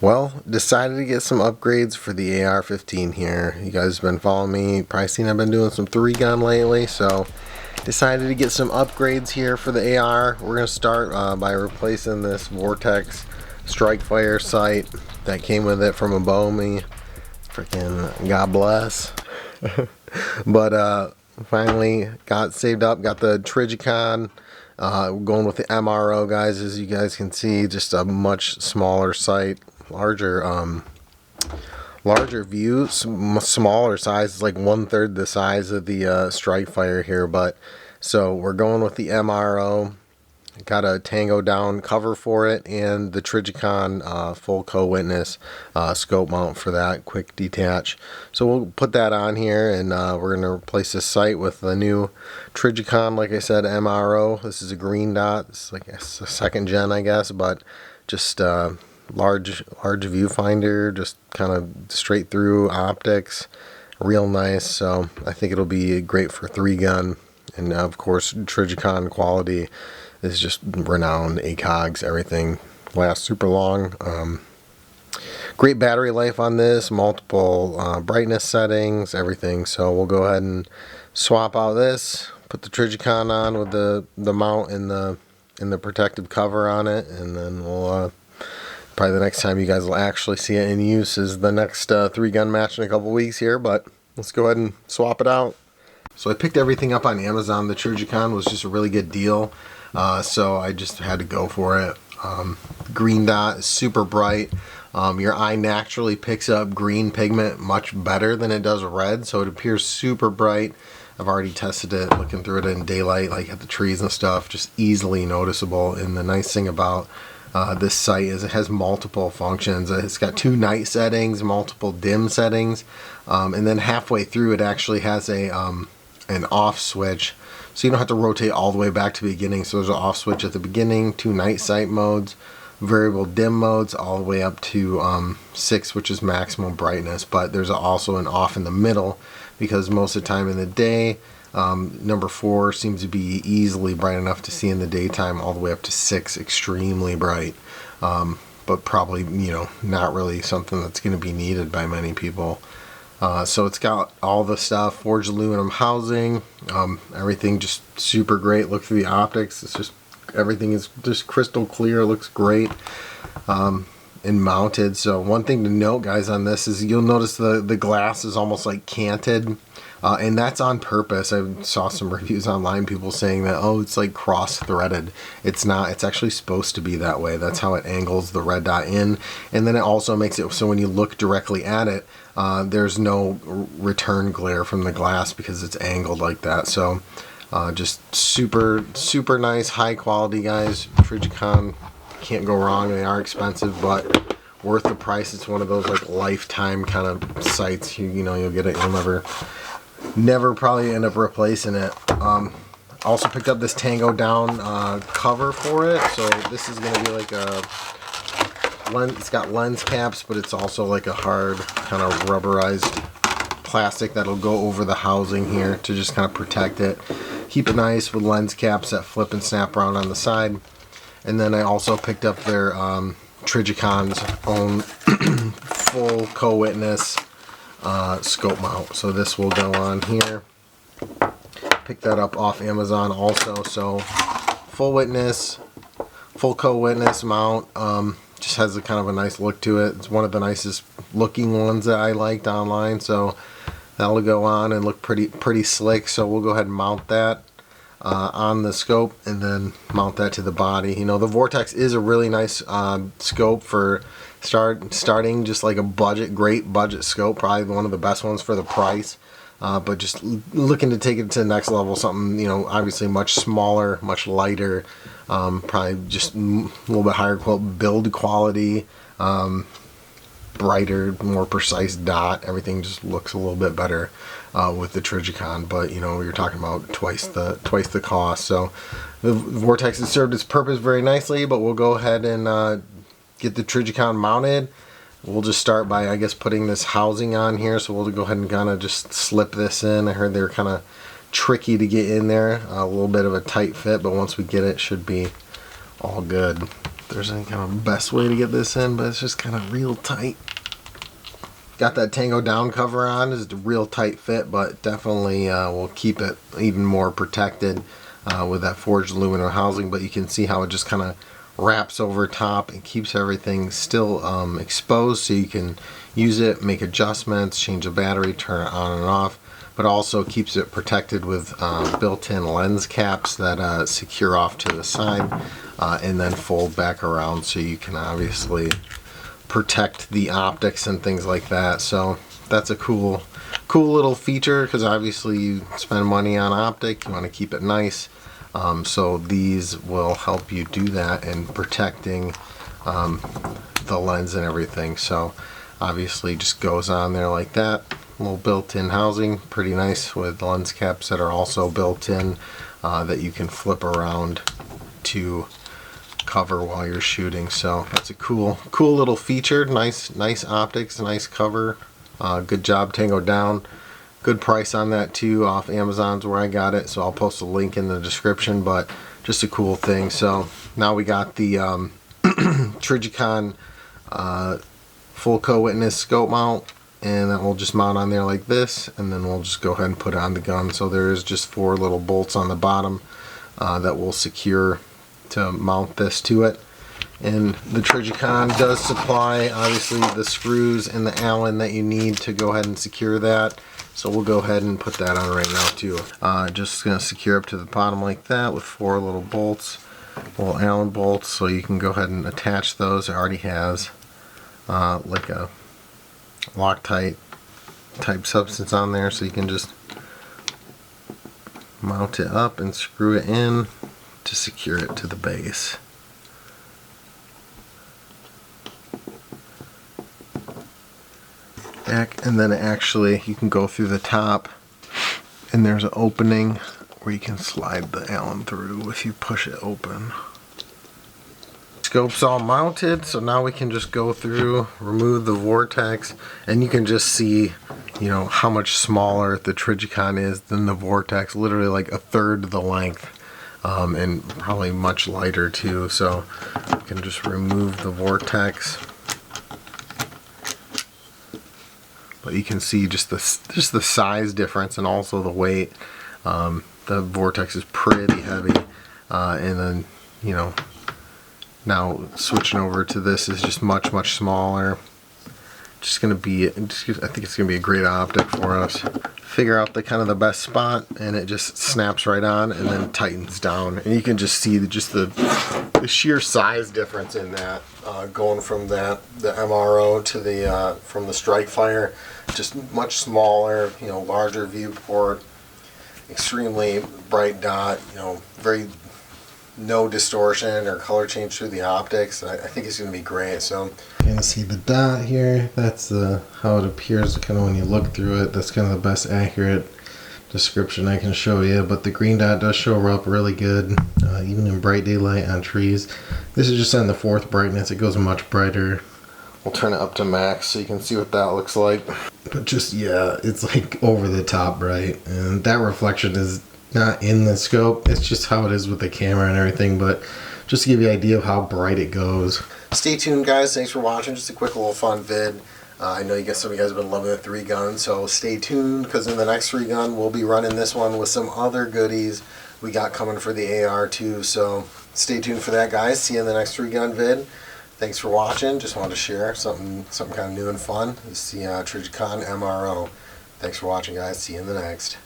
Well, decided to get some upgrades for the AR-15 here. You guys have been following me, probably seen I've been doing some 3-gun lately, so decided to get some upgrades here for the AR. We're going to start by replacing this Vortex Strike Fire sight that came with it from Abomi. Freaking God bless. But finally got saved up, got the Trijicon. Going with the MRO, guys. As you guys can see, just a much smaller sight, larger view, smaller size. It's like 1/3 the size of the Strike Fire here. But so we're going with the MRO. Got a Tango down cover for it, and the Trijicon full co-witness scope mount for that, quick detach. So we'll put that on here, and we're going to replace this sight with the new Trijicon, like I said, MRO. This is a green dot. It's like a 2nd gen, I guess, but just large viewfinder, just kind of straight through optics, real nice. So I think it'll be great for 3-gun, and of course Trijicon quality is just renowned. ACOGs, everything lasts super long. Great battery life on this, multiple brightness settings, everything. So we'll go ahead and swap out this, put the Trijicon on with the mount and the protective cover on it, and then we'll probably the next time you guys will actually see it in use is the next 3-gun match in a couple weeks here. But let's go ahead and swap it out. So I picked everything up on Amazon. The Trijicon was just a really good deal. So I just had to go for it. Green dot is super bright. Your eye naturally picks up green pigment much better than it does red, so it appears super bright. I've already tested it, looking through it in daylight, like at the trees and stuff, just easily noticeable. And the nice thing about this sight is it has multiple functions. It's got 2 night settings, multiple dim settings, and then halfway through it actually has an off switch. So you don't have to rotate all the way back to the beginning. So there's an off switch at the beginning, 2 night sight modes, variable dim modes, all the way up to 6, which is maximum brightness. But there's also an off in the middle, because most of the time in the day, number 4 seems to be easily bright enough to see in the daytime, all the way up to 6, extremely bright. But probably, not really something that's going to be needed by many people. So it's got all the stuff, forged aluminum housing, everything just super great. Look through the optics, it's just, everything is just crystal clear, looks great, and mounted. So one thing to note, guys, on this is you'll notice the glass is almost like canted, and that's on purpose. I saw some reviews online, people saying that, oh, it's like cross-threaded. It's not. It's actually supposed to be that way. That's how it angles the red dot in, and then it also makes it so when you look directly at it, there's no return glare from the glass because it's angled like that. So just super nice, high quality, guys. Trijicon, can't go wrong. They are expensive, but worth the price. It's one of those like lifetime kind of sights. You'll get it, you'll never probably end up replacing it. Also picked up this Tango down cover for it. So this is going to be like a lens. It's got lens caps, but it's also like a hard kind of rubberized plastic that'll go over the housing here to just kind of protect it. Keep it nice with lens caps that flip and snap around on the side. And then I also picked up their Trijicon's own full co-witness scope mount. So this will go on here. Picked that up off Amazon also. So full witness, full co-witness mount. Just has a kind of a nice look to it. It's one of the nicest looking ones that I liked online, so that'll go on and look pretty slick. So we'll go ahead and mount that on the scope, and then mount that to the body. The Vortex is a really nice scope for starting, just like a great budget scope, probably one of the best ones for the price. But just looking to take it to the next level, something, obviously much smaller, much lighter, probably just a little bit higher build quality, brighter, more precise dot. Everything just looks a little bit better with the Trijicon, but you're talking about twice the cost. So the Vortex has served its purpose very nicely, but we'll go ahead and get the Trijicon mounted. We'll just start by, I guess, putting this housing on here. So we'll go ahead and kind of just slip this in. I heard they were kind of tricky to get in there, a little bit of a tight fit, but once we get it, should be all good. there's any kind of best way to get this in, but it's just kind of real tight. Got that Tango down cover on. It's a real tight fit, but definitely will keep it even more protected with that forged aluminum housing. But you can see how it just kind of wraps over top and keeps everything still exposed, so you can use it, make adjustments, change the battery, turn it on and off. But also keeps it protected with built-in lens caps that secure off to the side and then fold back around, so you can obviously protect the optics and things like that. So that's a cool little feature, because obviously you spend money on optic, you want to keep it nice. So these will help you do that in protecting the lens and everything. So obviously just goes on there like that. Little built-in housing, pretty nice, with lens caps that are also built in that you can flip around to cover while you're shooting. So that's a cool little feature. Nice optics, nice cover. Good job, Tango down. Good price on that too, off Amazon's where I got it, so I'll post a link in the description. But just a cool thing. So now we got the Trijicon full co-witness scope mount, and then we'll just mount on there like this, and then we'll just go ahead and put it on the gun. So there's just 4 little bolts on the bottom that will secure to mount this to it. And the Trijicon does supply obviously the screws and the Allen that you need to go ahead and secure that. So we'll go ahead and put that on right now too. Just gonna secure up to the bottom like that with 4 little bolts, little Allen bolts, so you can go ahead and attach those. It already has like a Loctite type substance on there, so you can just mount it up and screw it in to secure it to the base. And then actually you can go through the top, and there's an opening where you can slide the Allen through if you push it open. Scope's all mounted, so now we can just go through, remove the Vortex, and you can just see, you know, how much smaller the Trijicon is than the Vortex. Literally like 1/3 the length, and probably much lighter too. So you can just remove the Vortex, but you can see just the size difference and also the weight. The Vortex is pretty heavy, and then, you know, now switching over to this is just much smaller. Just gonna be, I think it's gonna be a great optic for us. Figure out the kind of the best spot, and it just snaps right on and then tightens down. And you can just see the sheer size difference in that, going from the MRO to the from the Strike-Fire, just much smaller, you know, larger viewport, extremely bright dot, you know, no distortion or color change through the optics. I think it's going to be great. So you're going to see the dot here. That's how it appears kind of when you look through it. That's kind of the best accurate description I can show you. But the green dot does show up really good, even in bright daylight on trees. This is just on the 4th brightness. It goes much brighter. We'll turn it up to max so you can see what that looks like. But just, yeah, it's like over the top bright. And that reflection is not in the scope, it's just how it is with the camera and everything. But just to give you an idea of how bright it goes. Stay tuned, guys. Thanks for watching. Just a quick little fun vid. I know some of you guys have been loving the 3-gun, so stay tuned, because in the next 3-gun we'll be running this one with some other goodies we got coming for the AR too. So stay tuned for that, guys. See you in the next 3-gun vid. Thanks for watching. Just wanted to share something kind of new and fun. It's the Trijicon MRO. Thanks for watching, guys. See you in the next.